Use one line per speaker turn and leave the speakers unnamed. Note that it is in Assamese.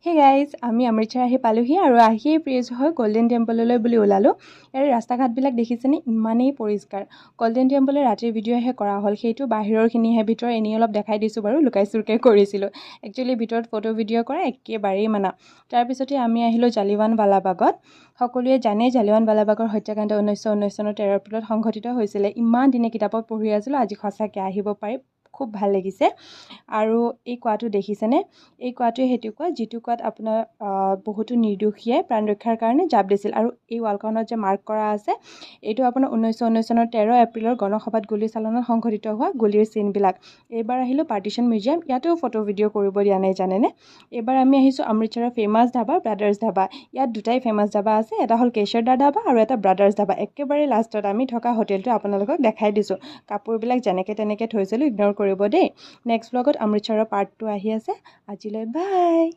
হে গাইজ, আমি অমৃতসৰ আহি পালোহি আৰু আহিয়েই প্ৰেজ হৈ গল্ডেন টেম্পললৈ বুলি ওলালোঁ। ইয়াৰ ৰাস্তা ঘাটবিলাক দেখিছেনে, ইমানেই পৰিষ্কাৰ। গল্ডেন টেম্পলৰ ৰাতিৰ ভিডিঅ'হে কৰা হ'ল, সেইটো বাহিৰৰখিনিহে, ভিতৰৰ এনেই অলপ দেখাই দিছোঁ বাৰু, লুকাই চুৰকৈ কৰিছিলোঁ। একচুৱেলি ভিতৰত ফটো ভিডিঅ' কৰা একেবাৰেই মানা। তাৰপিছতে আমি আহিলোঁ জালিৱানৱালাবাগত। সকলোৱে জানে জালিৱানৱালাবাগৰ হত্যাকাণ্ড 1919 চনৰ 13 এপ্ৰিলত সংঘটিত হৈছিলে। ইমান দিনে কিতাপত পঢ়ি আছিলোঁ, আজি সঁচাকৈ আহিব পাৰি খুব ভাল লাগিছে। আৰু এই কোৱাটো দেখিছেনে, এই কোৱাটোৱে সেইটো কোৱা যিটো কোৱাত আপোনাৰ বহুতো নিৰ্দোষীয়ে প্ৰাণ ৰক্ষাৰ কাৰণে জাপ দিছিল। আৰু এই ৱালখনত যে মাৰ্ক কৰা আছে, এইটো আপোনাৰ 1919 চনৰ 13 এপ্ৰিলৰ গণসভাত গুলীচালনাত সংঘটিত হোৱা গুলীৰ চিনবিলাক। এইবাৰ আহিলোঁ পাৰ্টিশ্যন মিউজিয়াম, ইয়াতেও ফটো ভিডিঅ' কৰিব দিয়া নাই জানেনে। এইবাৰ আমি আহিছোঁ অমৃতসৰৰ ফেমাছ ধাবা ব্ৰাদাৰ্ছ ধাবা। ইয়াত দুটাই ফেমাছ ধাবা আছে, এটা হ'ল কেশৰদাৰ ধাবা আৰু এটা ব্ৰাদাৰ্ছ ধাবা। একেবাৰে লাষ্টত আমি থকা হোটেলটো আপোনালোকক দেখাই দিছোঁ। কাপোৰবিলাক যেনেকৈ তেনেকৈ থৈছিলোঁ, ইগন'ৰ কৰিব দেই। নেক্সট ব্লগত অমৃতসৰৰ পাৰ্ট 2 আহি আছে। আজিলৈ বাই।